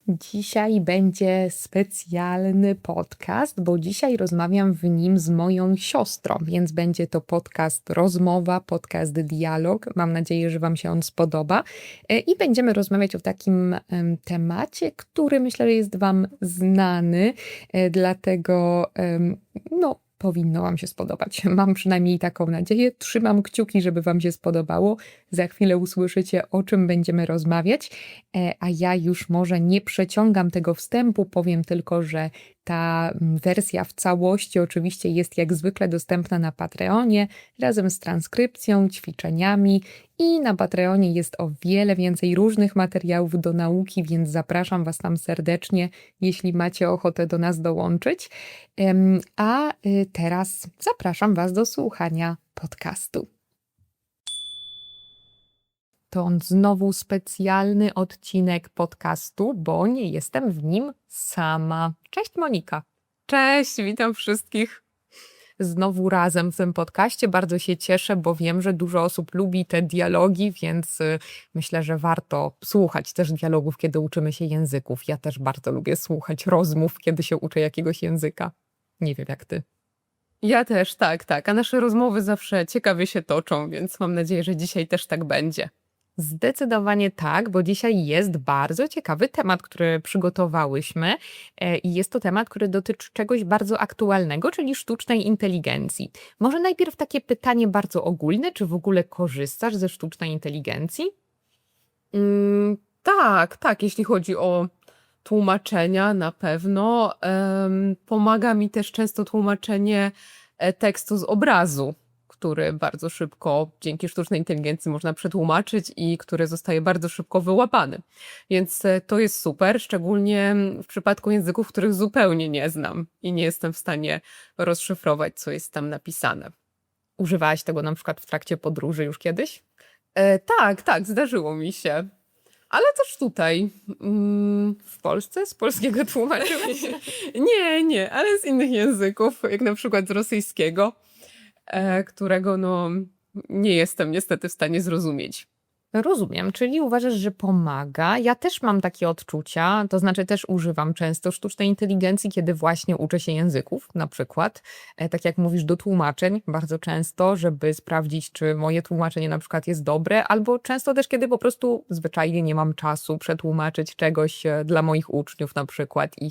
Dzisiaj będzie specjalny podcast, bo dzisiaj rozmawiam w nim z moją siostrą, więc będzie to podcast rozmowa, podcast dialog. Mam nadzieję, że Wam się on spodoba. I będziemy rozmawiać o takim temacie, który myślę, że jest Wam znany, dlatego powinno Wam się spodobać. Mam przynajmniej taką nadzieję. Trzymam kciuki, żeby Wam się spodobało. Za chwilę usłyszycie, o czym będziemy rozmawiać, a ja już może nie przeciągam tego wstępu, powiem tylko, że ta wersja w całości oczywiście jest jak zwykle dostępna na Patreonie, razem z transkrypcją, ćwiczeniami i na Patreonie jest o wiele więcej różnych materiałów do nauki, więc zapraszam Was tam serdecznie, jeśli macie ochotę do nas dołączyć. A teraz zapraszam Was do słuchania podcastu. To znowu specjalny odcinek podcastu, bo nie jestem w nim sama. Cześć Monika. Cześć, witam wszystkich. Znowu razem w tym podcaście. Bardzo się cieszę, bo wiem, że dużo osób lubi te dialogi, więc myślę, że warto słuchać też dialogów, kiedy uczymy się języków. Ja też bardzo lubię słuchać rozmów, kiedy się uczę jakiegoś języka. Nie wiem jak ty. Ja też, tak. A nasze rozmowy zawsze ciekawie się toczą, więc mam nadzieję, że dzisiaj też tak będzie. Zdecydowanie tak, bo dzisiaj jest bardzo ciekawy temat, który przygotowałyśmy i jest to temat, który dotyczy czegoś bardzo aktualnego, czyli sztucznej inteligencji. Może najpierw takie pytanie bardzo ogólne, czy w ogóle korzystasz ze sztucznej inteligencji? Tak, jeśli chodzi o tłumaczenia, na pewno. Pomaga mi też często tłumaczenie tekstu z obrazu, który bardzo szybko dzięki sztucznej inteligencji można przetłumaczyć i który zostaje bardzo szybko wyłapany. Więc to jest super, szczególnie w przypadku języków, których zupełnie nie znam i nie jestem w stanie rozszyfrować, co jest tam napisane. Używałaś tego na przykład w trakcie podróży już kiedyś? Tak, zdarzyło mi się. Ale też tutaj, w Polsce, z polskiego tłumaczyłeś? Nie, ale z innych języków, jak na przykład z rosyjskiego, którego nie jestem niestety w stanie zrozumieć. Rozumiem, czyli uważasz, że pomaga. Ja też mam takie odczucia, to znaczy też używam często sztucznej inteligencji, kiedy właśnie uczę się języków, na przykład, tak jak mówisz, do tłumaczeń bardzo często, żeby sprawdzić, czy moje tłumaczenie na przykład jest dobre, albo często też, kiedy po prostu zwyczajnie nie mam czasu przetłumaczyć czegoś dla moich uczniów na przykład i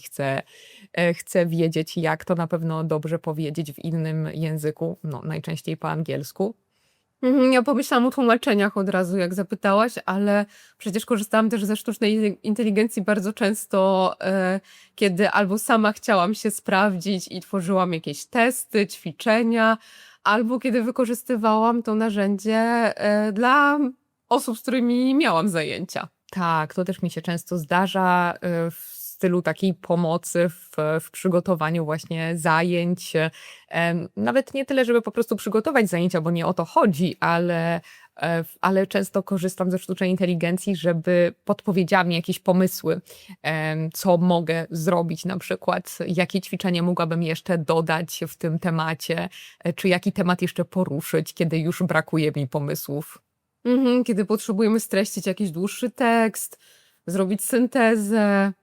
chcę wiedzieć, jak to na pewno dobrze powiedzieć w innym języku, no najczęściej po angielsku. Ja pomyślałam o tłumaczeniach od razu, jak zapytałaś, ale przecież korzystałam też ze sztucznej inteligencji bardzo często, kiedy albo sama chciałam się sprawdzić i tworzyłam jakieś testy, ćwiczenia, albo kiedy wykorzystywałam to narzędzie dla osób, z którymi miałam zajęcia. Tak, to też mi się często zdarza w stylu takiej pomocy w przygotowaniu właśnie zajęć. Nawet nie tyle, żeby po prostu przygotować zajęcia, bo nie o to chodzi, ale często korzystam ze sztucznej inteligencji, żeby podpowiedziała mi jakieś pomysły, co mogę zrobić na przykład, jakie ćwiczenie mogłabym jeszcze dodać w tym temacie, czy jaki temat jeszcze poruszyć, kiedy już brakuje mi pomysłów. Kiedy potrzebujemy streścić jakiś dłuższy tekst, zrobić syntezę,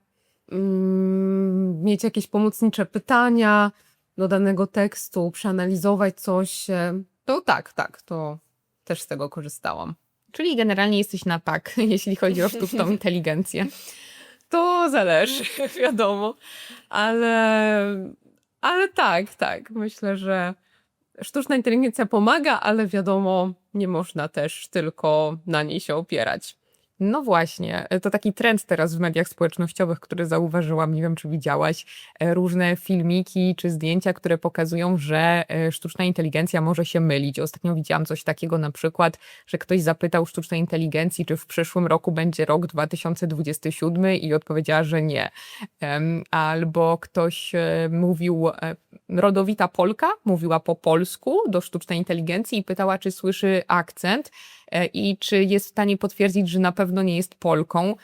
mieć jakieś pomocnicze pytania do danego tekstu, przeanalizować coś, to tak, to też z tego korzystałam. Czyli generalnie jesteś na tak, jeśli chodzi o sztuczną inteligencję. To zależy, wiadomo, ale tak. Myślę, że sztuczna inteligencja pomaga, ale wiadomo, nie można też tylko na niej się opierać. No właśnie, to taki trend teraz w mediach społecznościowych, który zauważyłam, nie wiem czy widziałaś, różne filmiki czy zdjęcia, które pokazują, że sztuczna inteligencja może się mylić. Ostatnio widziałam coś takiego na przykład, że ktoś zapytał sztucznej inteligencji, czy w przyszłym roku będzie rok 2027 i odpowiedziała, że nie. Albo ktoś mówił, rodowita Polka mówiła po polsku do sztucznej inteligencji i pytała, czy słyszy akcent i czy jest w stanie potwierdzić, że na pewno nie jest Polką.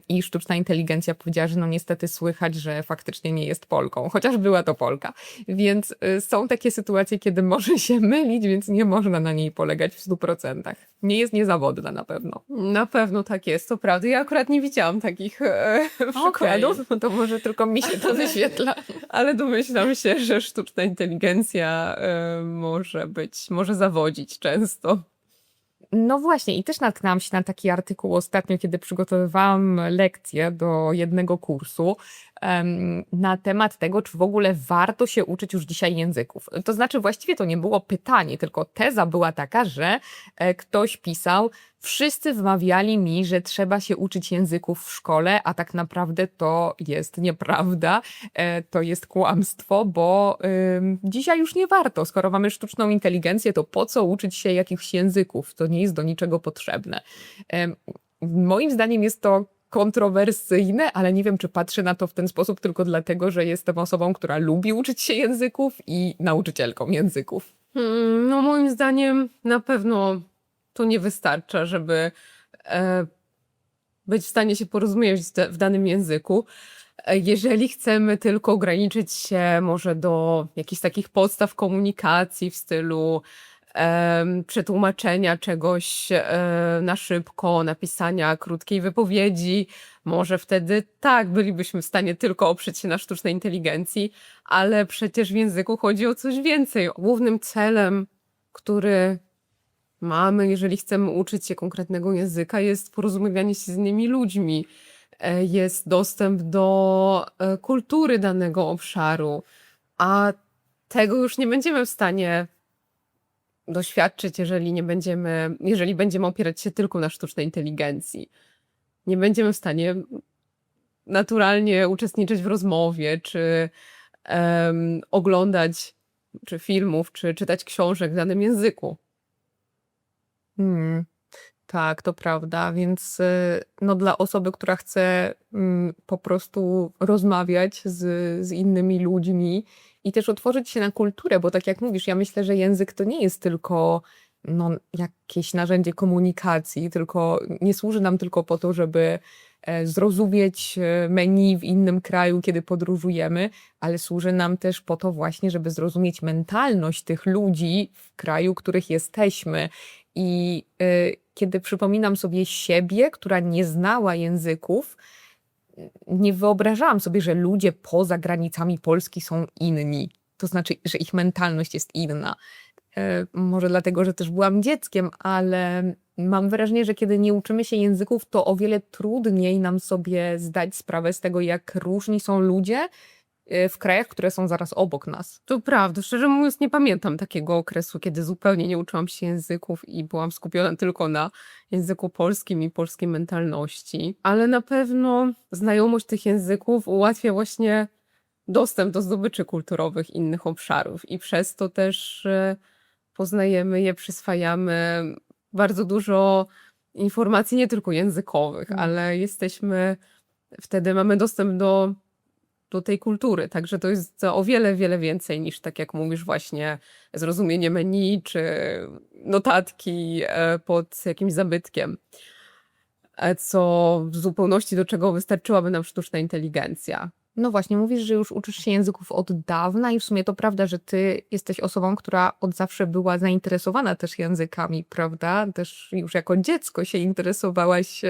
i sztuczna inteligencja powiedziała, że no niestety słychać, że faktycznie nie jest Polką, chociaż była to Polka. Więc są takie sytuacje, kiedy może się mylić, więc nie można na niej polegać w 100%. Nie jest niezawodna na pewno. Na pewno tak jest, to prawda. Ja akurat nie widziałam takich przykładów. No to może tylko mi się to wyświetla. Ale domyślam się, że sztuczna inteligencja może zawodzić często. No właśnie, i też natknęłam się na taki artykuł ostatnio, kiedy przygotowywałam lekcję do jednego kursu na temat tego, czy w ogóle warto się uczyć już dzisiaj języków. To znaczy, właściwie to nie było pytanie, tylko teza była taka, że ktoś pisał, wszyscy wmawiali mi, że trzeba się uczyć języków w szkole, a tak naprawdę to jest nieprawda, to jest kłamstwo, bo dzisiaj już nie warto. Skoro mamy sztuczną inteligencję, to po co uczyć się jakichś języków? To nie jest do niczego potrzebne. Moim zdaniem jest to kontrowersyjne, ale nie wiem, czy patrzę na to w ten sposób tylko dlatego, że jestem osobą, która lubi uczyć się języków i nauczycielką języków. No moim zdaniem na pewno to nie wystarcza, żeby być w stanie się porozumieć w danym języku. Jeżeli chcemy tylko ograniczyć się może do jakichś takich podstaw komunikacji w stylu przetłumaczenia czegoś na szybko, napisania krótkiej wypowiedzi, może wtedy tak, bylibyśmy w stanie tylko oprzeć się na sztucznej inteligencji, ale przecież w języku chodzi o coś więcej. Głównym celem, który mamy, jeżeli chcemy uczyć się konkretnego języka, jest porozumiewanie się z innymi ludźmi, jest dostęp do kultury danego obszaru, a tego już nie będziemy w stanie doświadczyć, jeżeli będziemy opierać się tylko na sztucznej inteligencji. Nie będziemy w stanie naturalnie uczestniczyć w rozmowie, czy oglądać czy filmów, czy czytać książek w danym języku. Tak, to prawda, więc no, dla osoby, która chce po prostu rozmawiać z innymi ludźmi i też otworzyć się na kulturę, bo tak jak mówisz, ja myślę, że język to nie jest tylko no, jakieś narzędzie komunikacji, tylko nie służy nam tylko po to, żeby zrozumieć menu w innym kraju, kiedy podróżujemy, ale służy nam też po to właśnie, żeby zrozumieć mentalność tych ludzi w kraju, których jesteśmy. I kiedy przypominam sobie siebie, która nie znała języków, nie wyobrażałam sobie, że ludzie poza granicami Polski są inni. To znaczy, że ich mentalność jest inna. Może dlatego, że też byłam dzieckiem, ale mam wrażenie, że kiedy nie uczymy się języków, to o wiele trudniej nam sobie zdać sprawę z tego, jak różni są ludzie w krajach, które są zaraz obok nas. To prawda, szczerze mówiąc nie pamiętam takiego okresu, kiedy zupełnie nie uczyłam się języków i byłam skupiona tylko na języku polskim i polskiej mentalności. Ale na pewno znajomość tych języków ułatwia właśnie dostęp do zdobyczy kulturowych innych obszarów i przez to też poznajemy je, przyswajamy bardzo dużo informacji, nie tylko językowych, ale wtedy mamy dostęp do tej kultury. Także to jest o wiele, wiele więcej niż, tak jak mówisz, właśnie zrozumienie menu czy notatki pod jakimś zabytkiem, co w zupełności do czego wystarczyłaby nam sztuczna inteligencja. No właśnie, mówisz, że już uczysz się języków od dawna i w sumie to prawda, że ty jesteś osobą, która od zawsze była zainteresowana też językami, prawda? Też już jako dziecko się interesowałaś,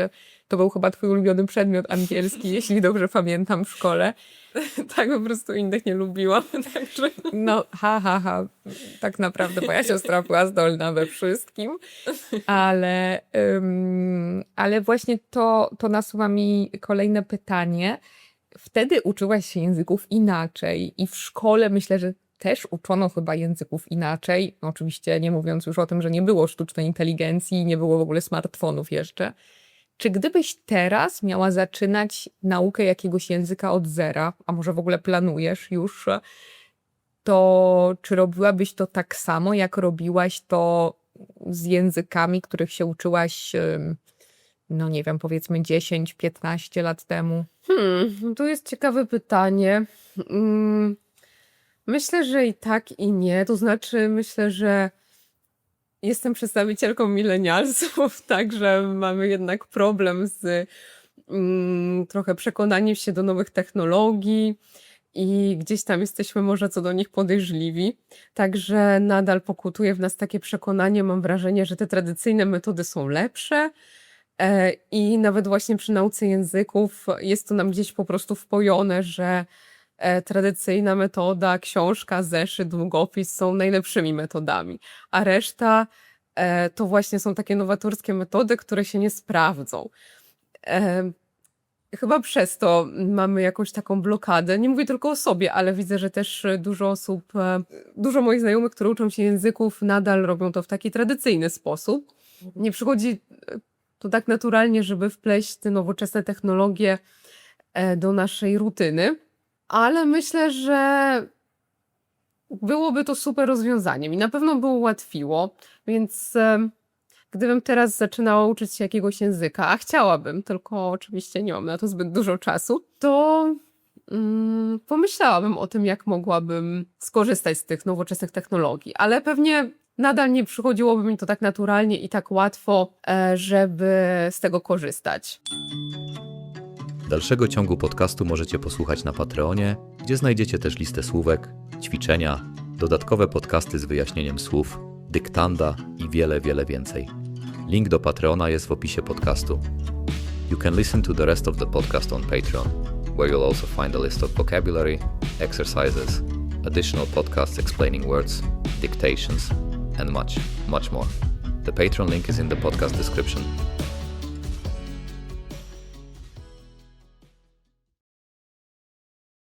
to był chyba twój ulubiony przedmiot angielski, jeśli dobrze pamiętam, w szkole. Tak, po prostu innych nie lubiłam. Także... No, tak naprawdę moja siostra była zdolna we wszystkim, ale właśnie to nasuwa mi kolejne pytanie. Wtedy uczyłaś się języków inaczej i w szkole myślę, że też uczono chyba języków inaczej. Oczywiście nie mówiąc już o tym, że nie było sztucznej inteligencji, nie było w ogóle smartfonów jeszcze. Czy gdybyś teraz miała zaczynać naukę jakiegoś języka od zera, a może w ogóle planujesz już, to czy robiłabyś to tak samo, jak robiłaś to z językami, których się uczyłaś, no nie wiem, powiedzmy 10-15 lat temu? To jest ciekawe pytanie. Myślę, że i tak, i nie. To znaczy, myślę, że jestem przedstawicielką milenialsów, także mamy jednak problem z trochę przekonaniem się do nowych technologii i gdzieś tam jesteśmy może co do nich podejrzliwi. Także nadal pokutuje w nas takie przekonanie, mam wrażenie, że te tradycyjne metody są lepsze. I nawet właśnie przy nauce języków jest to nam gdzieś po prostu wpojone, że tradycyjna metoda, książka, zeszyt, długopis są najlepszymi metodami, a reszta to właśnie są takie nowatorskie metody, które się nie sprawdzą. Chyba przez to mamy jakąś taką blokadę. Nie mówię tylko o sobie, ale widzę, że też dużo osób, dużo moich znajomych, które uczą się języków, nadal robią to w taki tradycyjny sposób. Nie przychodzi to tak naturalnie, żeby wpleść te nowoczesne technologie do naszej rutyny, ale myślę, że byłoby to super rozwiązaniem i na pewno by ułatwiło, więc gdybym teraz zaczynała uczyć się jakiegoś języka, a chciałabym, tylko oczywiście nie mam na to zbyt dużo czasu, to pomyślałabym o tym, jak mogłabym skorzystać z tych nowoczesnych technologii, ale pewnie nadal nie przychodziłoby mi to tak naturalnie i tak łatwo, żeby z tego korzystać. Dalszego ciągu podcastu możecie posłuchać na Patreonie, gdzie znajdziecie też listę słówek, ćwiczenia, dodatkowe podcasty z wyjaśnieniem słów, dyktanda i wiele, wiele więcej. Link do Patreona jest w opisie podcastu. You can listen to the rest of the podcast on Patreon, where you'll also find a list of vocabulary, exercises, additional podcasts explaining words, dictations, and much, much more. The Patreon link is in the podcast description.